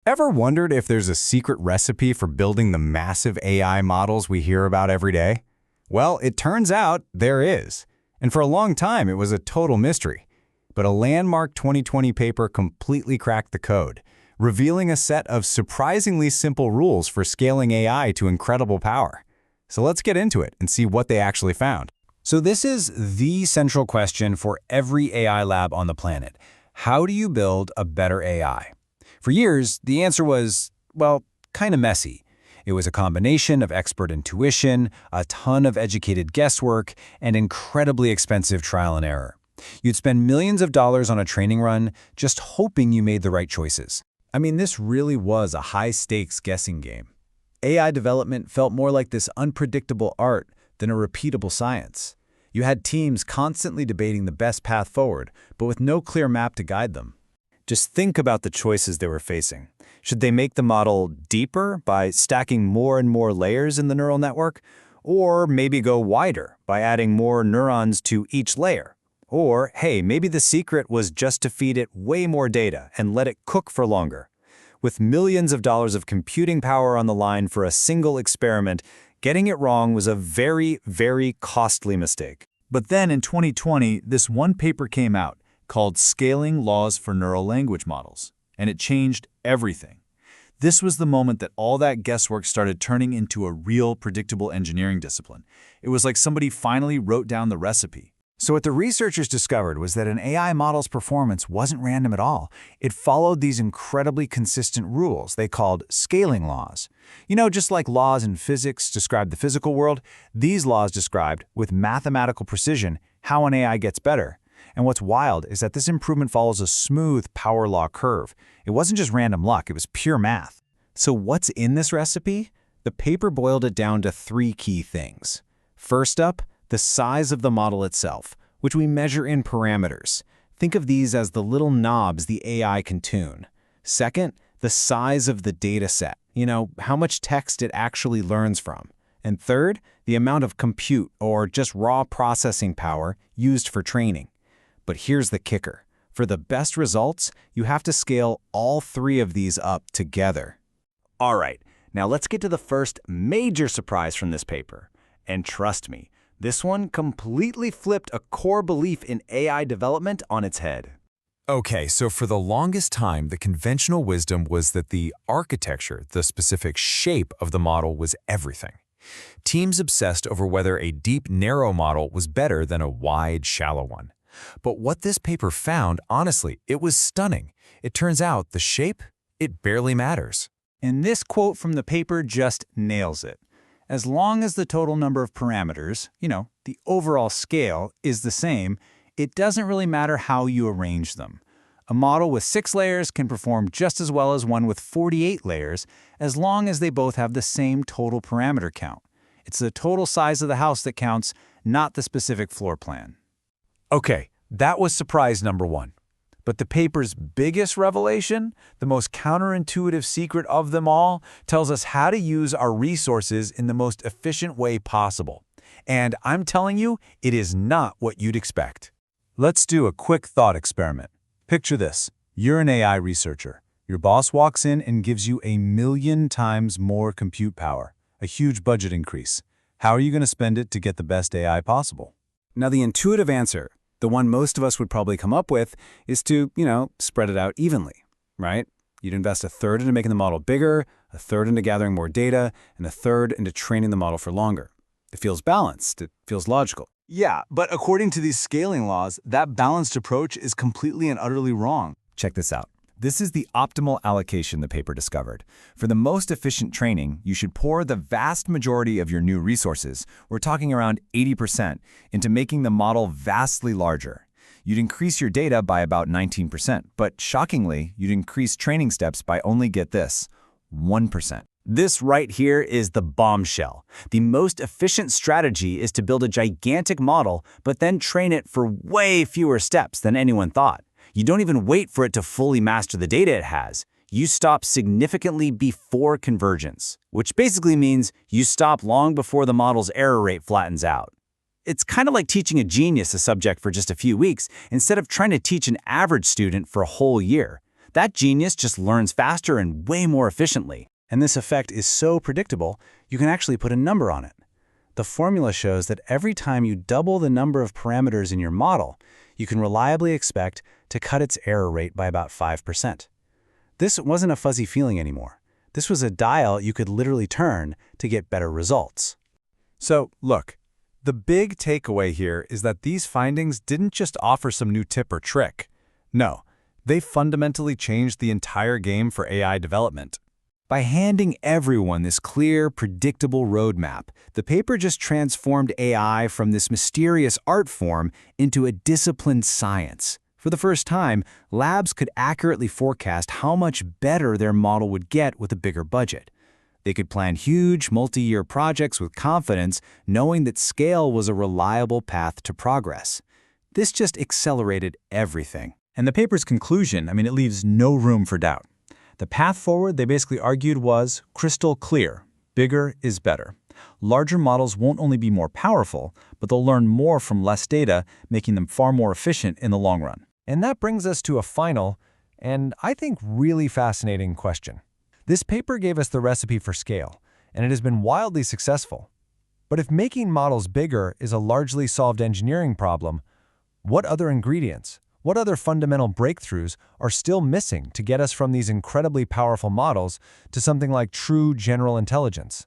Ever wondered if there's a secret recipe for building the massive AI models we hear about every day? Well, it turns out there is. And for a long time, it was a total mystery. But a landmark 2020 paper completely cracked the code, revealing a set of surprisingly simple rules for scaling AI to incredible power. So let's get into it and see what they actually found. So this is the central question for every AI lab on the planet. How do you build a better AI? For years, the answer was, well, kind of messy. It was a combination of expert intuition, a ton of educated guesswork, and incredibly expensive trial and error. You'd spend millions of dollars on a training run just hoping you made the right choices. I mean, this really was a high-stakes guessing game. AI development felt more like this unpredictable art than a repeatable science. You had teams constantly debating the best path forward, but with no clear map to guide them. Just think about the choices they were facing. Should they make the model deeper by stacking more and more layers in the neural network? Or maybe go wider by adding more neurons to each layer? Or, hey, maybe the secret was just to feed it way more data and let it cook for longer. With millions of dollars of computing power on the line for a single experiment, getting it wrong was a very, very costly mistake. But then in 2020, this one paper came out called Scaling Laws for Neural Language Models, and it changed everything. This was the moment that all that guesswork started turning into a real predictable engineering discipline. It was like somebody finally wrote down the recipe. So what the researchers discovered was that an AI model's performance wasn't random at all. It followed these incredibly consistent rules they called scaling laws. You know, just like laws in physics describe the physical world, these laws described, with mathematical precision, how an AI gets better. And what's wild is that this improvement follows a smooth power law curve. It wasn't just random luck, it was pure math. So what's in this recipe? The paper boiled it down to 3 key things. First up, the size of the model itself, which we measure in parameters. Think of these as the little knobs the AI can tune. Second, the size of the data set, how much text it actually learns from. And third, the amount of compute, or just raw processing power, used for training. But here's the kicker. For the best results, you have to scale all 3 of these up together. All right, now let's get to the first major surprise from this paper. And trust me, this one completely flipped a core belief in AI development on its head. Okay, so for the longest time, the conventional wisdom was that the architecture, the specific shape of the model, was everything. Teams obsessed over whether a deep, narrow model was better than a wide, shallow one. But what this paper found, honestly, it was stunning. It turns out the shape, it barely matters. And this quote from the paper just nails it. As long as the total number of parameters, the overall scale, is the same, it doesn't really matter how you arrange them. A model with 6 layers can perform just as well as one with 48 layers, as long as they both have the same total parameter count. It's the total size of the house that counts, not the specific floor plan. Okay, that was surprise number 1. But the paper's biggest revelation, the most counterintuitive secret of them all, tells us how to use our resources in the most efficient way possible. And I'm telling you, it is not what you'd expect. Let's do a quick thought experiment. Picture this. You're an AI researcher. Your boss walks in and gives you 1,000,000 times more compute power, a huge budget increase. How are you going to spend it to get the best AI possible? Now, the intuitive answer, the one most of us would probably come up with, is to, spread it out evenly, right? You'd invest 1/3 into making the model bigger, 1/3 into gathering more data, and 1/3 into training the model for longer. It feels balanced. It feels logical. Yeah, but according to these scaling laws, that balanced approach is completely and utterly wrong. Check this out. This is the optimal allocation the paper discovered. For the most efficient training, you should pour the vast majority of your new resources, we're talking around 80%, into making the model vastly larger. You'd increase your data by about 19%, but shockingly, you'd increase training steps by only, get this, 1%. This right here is the bombshell. The most efficient strategy is to build a gigantic model, but then train it for way fewer steps than anyone thought. You don't even wait for it to fully master the data it has. You stop significantly before convergence, which basically means you stop long before the model's error rate flattens out. It's kind of like teaching a genius a subject for just a few weeks instead of trying to teach an average student for a whole year. That genius just learns faster and way more efficiently. And this effect is so predictable, you can actually put a number on it. The formula shows that every time you double the number of parameters in your model, you can reliably expect to cut its error rate by about 5%. This wasn't a fuzzy feeling anymore. This was a dial you could literally turn to get better results. So, look, the big takeaway here is that these findings didn't just offer some new tip or trick. No, they fundamentally changed the entire game for AI development. By handing everyone this clear, predictable roadmap, the paper just transformed AI from this mysterious art form into a disciplined science. For the first time, labs could accurately forecast how much better their model would get with a bigger budget. They could plan huge, multi-year projects with confidence, knowing that scale was a reliable path to progress. This just accelerated everything. And the paper's conclusion, it leaves no room for doubt. The path forward, they basically argued, was crystal clear. Bigger is better. Larger models won't only be more powerful, but they'll learn more from less data, making them far more efficient in the long run. And that brings us to a final, and I think really fascinating question. This paper gave us the recipe for scale, and it has been wildly successful. But if making models bigger is a largely solved engineering problem, what other ingredients, what other fundamental breakthroughs are still missing to get us from these incredibly powerful models to something like true general intelligence?